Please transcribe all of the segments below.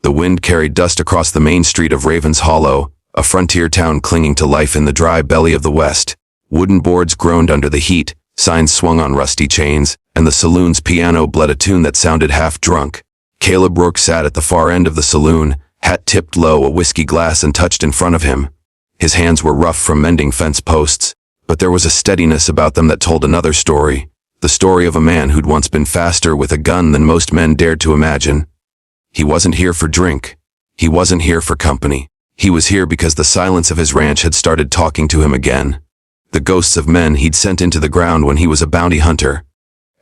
The wind carried dust across the main street of Raven's Hollow, a frontier town clinging to life in the dry belly of the West. Wooden boards groaned under the heat, signs swung on rusty chains, and the saloon's piano bled a tune that sounded half-drunk. Caleb Rourke sat at the far end of the saloon, hat tipped low, a whiskey glass untouched in front of him. His hands were rough from mending fence posts, but there was a steadiness about them that told another story. The story of a man who'd once been faster with a gun than most men dared to imagine. He wasn't here for drink. He wasn't here for company. He was here because the silence of his ranch had started talking to him again. The ghosts of men he'd sent into the ground when he was a bounty hunter.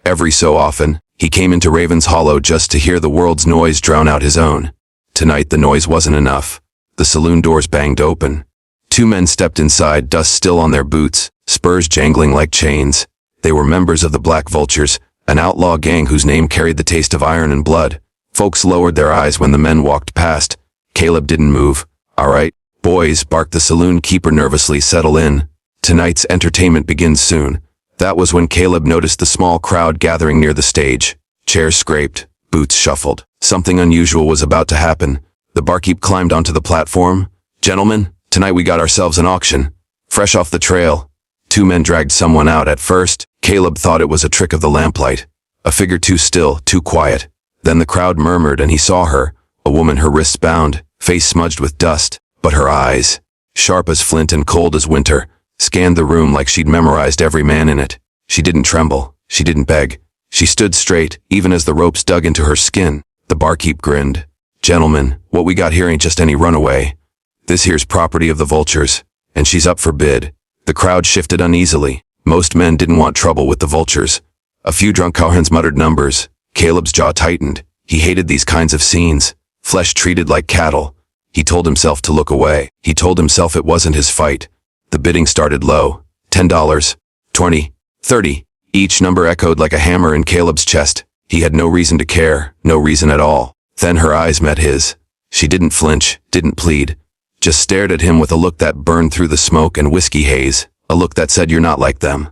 Every so often, he came into Raven's Hollow just to hear the world's noise drown out his own. Tonight the noise wasn't enough. The saloon doors banged open. Two men stepped inside, dust still on their boots, spurs jangling like chains. They were members of the Black Vultures, an outlaw gang whose name carried the taste of iron and blood. Folks lowered their eyes when the men walked past. Caleb didn't move. "All right, boys," barked the saloon keeper nervously, "settle in. Tonight's entertainment begins soon." That was when Caleb noticed the small crowd gathering near the stage. Chairs scraped, boots shuffled. Something unusual was about to happen. The barkeep climbed onto the platform. "Gentlemen, tonight we got ourselves an auction. Fresh off the trail." Two men dragged someone out. At first, Caleb thought it was a trick of the lamplight. A figure too still, too quiet. Then the crowd murmured and he saw her, a woman, her wrists bound, face smudged with dust, but her eyes, sharp as flint and cold as winter, scanned the room like she'd memorized every man in it. She didn't tremble. She didn't beg. She stood straight, even as the ropes dug into her skin. The barkeep grinned. "Gentlemen, what we got here ain't just any runaway. This here's property of the Vultures, and she's up for bid." The crowd shifted uneasily. Most men didn't want trouble with the Vultures. A few drunk cowhands muttered numbers. Caleb's jaw tightened. He hated these kinds of scenes. Flesh treated like cattle. He told himself to look away. He told himself it wasn't his fight. The bidding started low. $10, $20, $30. Each number echoed like a hammer in Caleb's chest. He had no reason to care, no reason at all. Then her eyes met his. She didn't flinch, didn't plead. Just stared at him with a look that burned through the smoke and whiskey haze, a look that said, "You're not like them."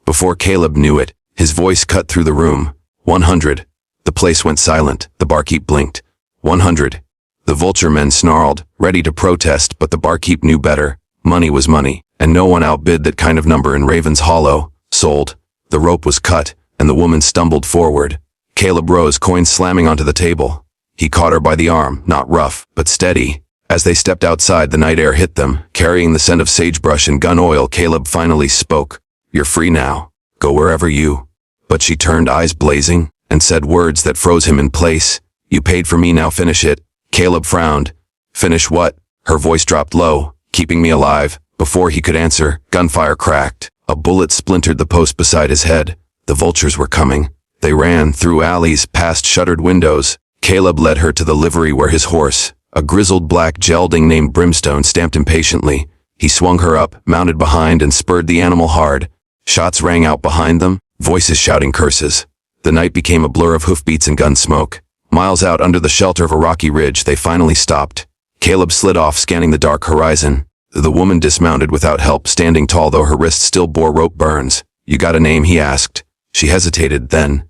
Before Caleb knew it, his voice cut through the room. 100. The place went silent. The barkeep blinked. 100. The Vulture men snarled, ready to protest, but the barkeep knew better. Money was money, and no one outbid that kind of number in Raven's Hollow. Sold. The rope was cut, and the woman stumbled forward. Caleb rose, coins slamming onto the table. He caught her by the arm, not rough, but steady. As they stepped outside, the night air hit them, carrying the scent of sagebrush and gun oil. Caleb finally spoke. "You're free now. Go wherever you." But she turned, eyes blazing, and said words that froze him in place. "You paid for me, now finish it." Caleb frowned. "Finish what?" Her voice dropped low. "Keeping me alive." Before he could answer, gunfire cracked. A bullet splintered the post beside his head. The Vultures were coming. They ran through alleys, past shuttered windows. Caleb led her to the livery where his horse, a grizzled black gelding named Brimstone, stamped impatiently. He swung her up, mounted behind, and spurred the animal hard. Shots rang out behind them, voices shouting curses. The night became a blur of hoofbeats and gun smoke. Miles out under the shelter of a rocky ridge, they finally stopped. Caleb slid off, scanning the dark horizon. The woman dismounted without help, standing tall though her wrists still bore rope burns. "You got a name?" he asked. She hesitated, then,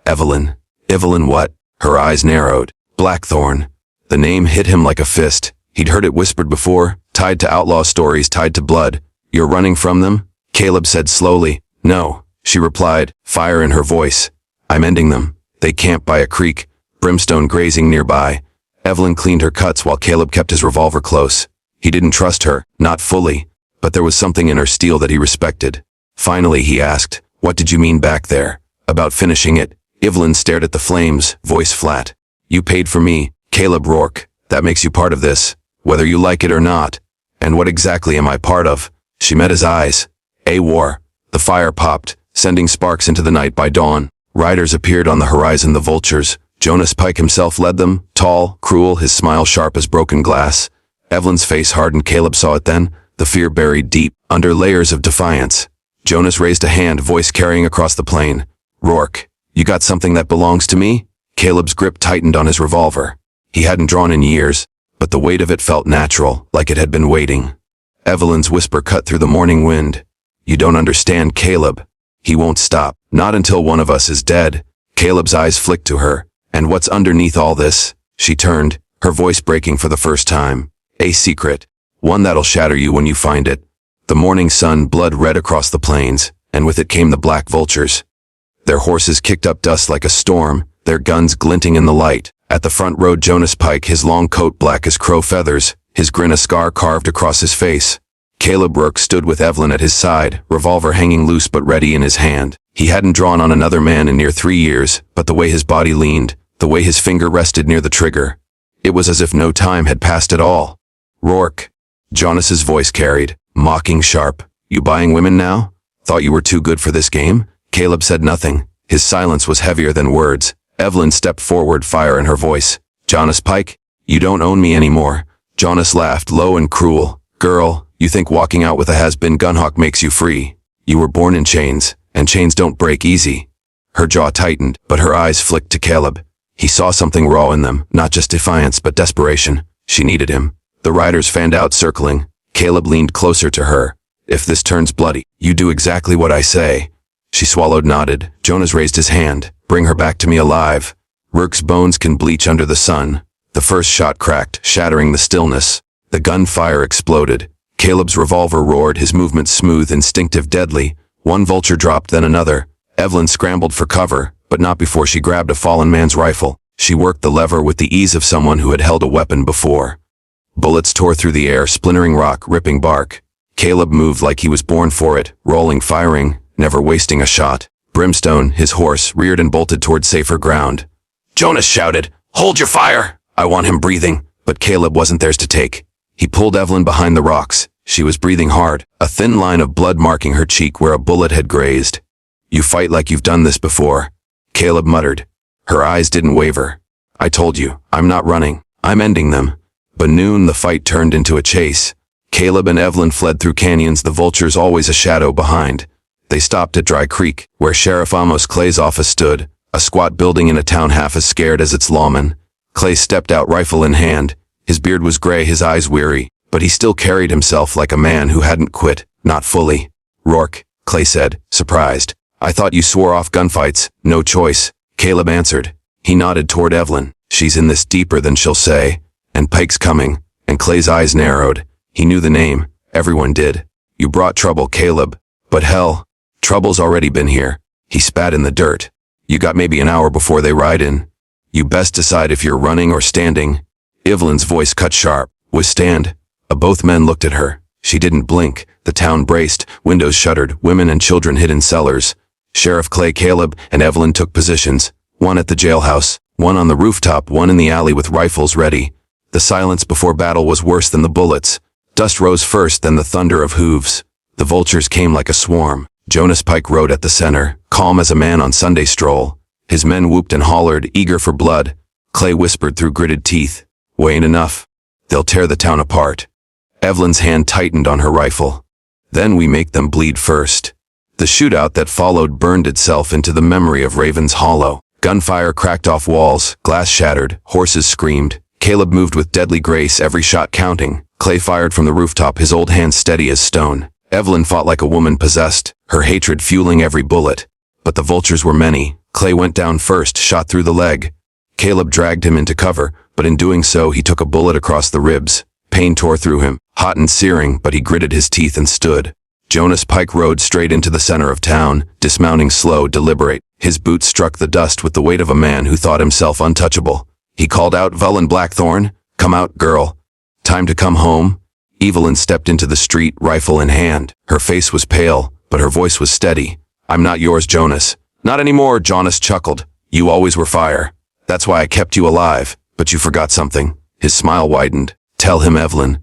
"Evelyn." "Evelyn what?" Her eyes narrowed. "Blackthorn." The name hit him like a fist. He'd heard it whispered before, tied to outlaw stories, tied to blood. "You're running from them?" Caleb said slowly. "No," she replied, fire in her voice. "I'm ending them. They camp by a creek, Brimstone grazing nearby." Evelyn cleaned her cuts while Caleb kept his revolver close. He didn't trust her, not fully, but there was something in her steel that he respected. Finally he asked, "What did you mean back there? About finishing it?" Evelyn stared at the flames, voice flat. "You paid for me, Caleb Rourke. That makes you part of this, whether you like it or not." "And what exactly am I part of?" She met his eyes. "A war." The fire popped, sending sparks into the night. By dawn, riders appeared on the horizon, the Vultures. Jonas Pike himself led them, tall, cruel, his smile sharp as broken glass. Evelyn's face hardened. Caleb saw it then, the fear buried deep, under layers of defiance. Jonas raised a hand, voice carrying across the plain. "Rourke, you got something that belongs to me?" Caleb's grip tightened on his revolver. He hadn't drawn in years, but the weight of it felt natural, like it had been waiting. Evelyn's whisper cut through the morning wind. "You don't understand, Caleb. He won't stop, not until one of us is dead." Caleb's eyes flicked to her. "And what's underneath all this?" She turned, her voice breaking for the first time. A secret. One that'll shatter you when you find it. The morning sun, blood red across the plains, and with it came the Black Vultures. Their horses kicked up dust like a storm, their guns glinting in the light. At the front rode Jonas Pike, his long coat black as crow feathers, his grin a scar carved across his face. Caleb Rourke stood with Evelyn at his side, revolver hanging loose but ready in his hand. He hadn't drawn on another man in near 3 years, but the way his body leaned, the way his finger rested near the trigger, it was as if no time had passed at all. "Rourke," Jonas's voice carried, mocking sharp. "You buying women now? Thought you were too good for this game?" Caleb said nothing. His silence was heavier than words. Evelyn stepped forward, fire in her voice. "Jonas Pike, you don't own me anymore." Jonas laughed, low and cruel. "Girl, you think walking out with a has-been gunhawk makes you free? You were born in chains, and chains don't break easy." Her jaw tightened, but her eyes flicked to Caleb. He saw something raw in them, not just defiance but desperation. She needed him. The riders fanned out, circling. Caleb leaned closer to her. "If this turns bloody, you do exactly what I say." She swallowed, nodded. Jonas raised his hand. "Bring her back to me alive. Rourke's bones can bleach under the sun." The first shot cracked, shattering the stillness. The gunfire exploded. Caleb's revolver roared, his movement smooth, instinctive, deadly. One vulture dropped, then another. Evelyn scrambled for cover, but not before she grabbed a fallen man's rifle. She worked the lever with the ease of someone who had held a weapon before. Bullets tore through the air, splintering rock, ripping bark. Caleb moved like he was born for it, rolling, firing, never wasting a shot. Brimstone, his horse, reared and bolted toward safer ground. Jonas shouted, "Hold your fire! I want him breathing." But Caleb wasn't theirs to take. He pulled Evelyn behind the rocks. She was breathing hard, a thin line of blood marking her cheek where a bullet had grazed. "You fight like you've done this before," Caleb muttered. Her eyes didn't waver. "I told you, I'm not running. I'm ending them." By noon, the fight turned into a chase. Caleb and Evelyn fled through canyons, the vultures always a shadow behind. They stopped at Dry Creek, where Sheriff Amos Clay's office stood, a squat building in a town half as scared as its lawmen. Clay stepped out, rifle in hand. His beard was gray, his eyes weary, but he still carried himself like a man who hadn't quit, not fully. "Rourke," Clay said, surprised. "I thought you swore off gunfights." "No choice," Caleb answered. He nodded toward Evelyn. "She's in this deeper than she'll say. And Pike's coming." And Clay's eyes narrowed. He knew the name. Everyone did. "You brought trouble, Caleb." "But hell, trouble's already been here." He spat in the dirt. "You got maybe an hour before they ride in. You best decide if you're running or standing." Evelyn's voice cut sharp. "Was stand." Both men looked at her. She didn't blink. The town braced, windows shuttered, women and children hid in cellars. Sheriff Clay, Caleb, and Evelyn took positions, one at the jailhouse, one on the rooftop, one in the alley with rifles ready. The silence before battle was worse than the bullets. Dust rose first, then the thunder of hooves. The vultures came like a swarm. Jonas Pike rode at the center, calm as a man on Sunday stroll. His men whooped and hollered, eager for blood. Clay whispered through gritted teeth, "Ain't enough. They'll tear the town apart." Evelyn's hand tightened on her rifle. "Then we make them bleed first." The shootout that followed burned itself into the memory of Raven's Hollow. Gunfire cracked off walls, glass shattered, horses screamed. Caleb moved with deadly grace, every shot counting. Clay fired from the rooftop, his old hands steady as stone. Evelyn fought like a woman possessed, her hatred fueling every bullet. But the vultures were many. Clay went down first, shot through the leg. Caleb dragged him into cover, but in doing so he took a bullet across the ribs. Pain tore through him, hot and searing, but he gritted his teeth and stood. Jonas Pike rode straight into the center of town, dismounting slow, deliberate. His boots struck the dust with the weight of a man who thought himself untouchable. He called out, "Evelyn Blackthorn, come out, girl. Time to come home." Evelyn stepped into the street, rifle in hand. Her face was pale, but her voice was steady. "I'm not yours, Jonas." "Not anymore," Jonas chuckled. "You always were fire. That's why I kept you alive. But you forgot something." His smile widened. "Tell him, Evelyn.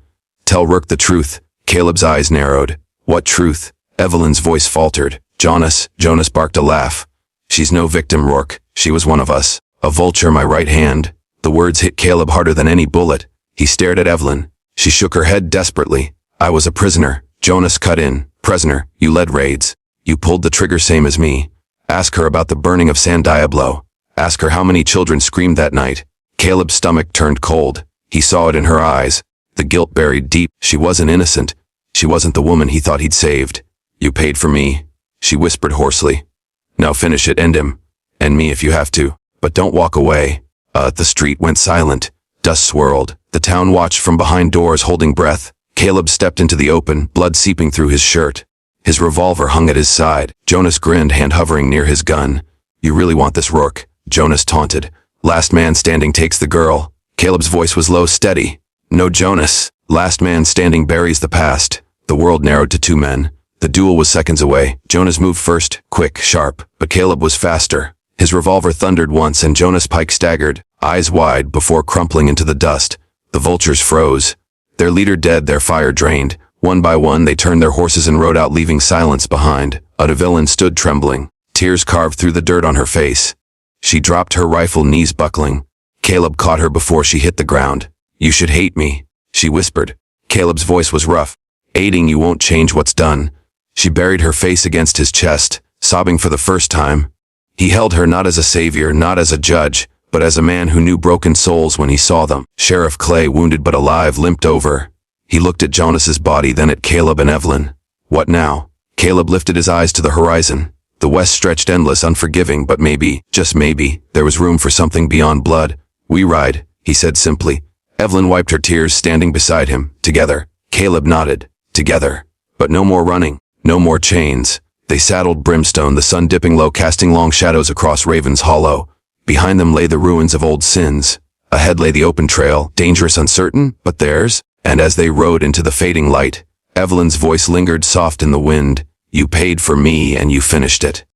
Tell Rourke the truth." Caleb's eyes narrowed. "What truth?" Evelyn's voice faltered. Jonas barked a laugh. "She's no victim, Rourke. She was one of us. A vulture, my right hand." The words hit Caleb harder than any bullet. He stared at Evelyn. She shook her head desperately. "I was a prisoner." Jonas cut in. "Prisoner, you led raids. You pulled the trigger same as me. Ask her about the burning of San Diablo. Ask her how many children screamed that night." Caleb's stomach turned cold. He saw it in her eyes. The guilt buried deep. She wasn't innocent. She wasn't the woman he thought he'd saved. "You paid for me," she whispered hoarsely. "Now finish it, end him. End me if you have to. But don't walk away." The street went silent. Dust swirled. The town watched from behind doors, holding breath. Caleb stepped into the open, blood seeping through his shirt. His revolver hung at his side. Jonas grinned, hand hovering near his gun. "You really want this, Rourke?" Jonas taunted. "Last man standing takes the girl." Caleb's voice was low, steady. "No, Jonas. Last man standing buries the past." The world narrowed to 2 men. The duel was seconds away. Jonas moved first, quick, sharp, but Caleb was faster. His revolver thundered once and Jonas' pike staggered, eyes wide, before crumpling into the dust. The vultures froze. Their leader dead, their fire drained. One by one they turned their horses and rode out, leaving silence behind. Evelyn stood trembling. Tears carved through the dirt on her face. She dropped her rifle, knees buckling. Caleb caught her before she hit the ground. "You should hate me," she whispered. Caleb's voice was rough. "Hating you won't change what's done." She buried her face against his chest, sobbing for the first time. He held her not as a savior, not as a judge, but as a man who knew broken souls when he saw them. Sheriff Clay, wounded but alive, limped over. He looked at Jonas's body, then at Caleb and Evelyn. What now? Caleb lifted his eyes to the horizon. The west stretched endless, unforgiving, but maybe, just maybe, there was room for something beyond blood. "We ride," he said simply. Evelyn wiped her tears, standing beside him. Together. Caleb nodded. Together. But no more running. No more chains. They saddled Brimstone, the sun dipping low, casting long shadows across Raven's Hollow. Behind them lay the ruins of old sins. Ahead lay the open trail, dangerous, uncertain, but theirs. And as they rode into the fading light, Evelyn's voice lingered soft in the wind. "You paid for me and you finished it."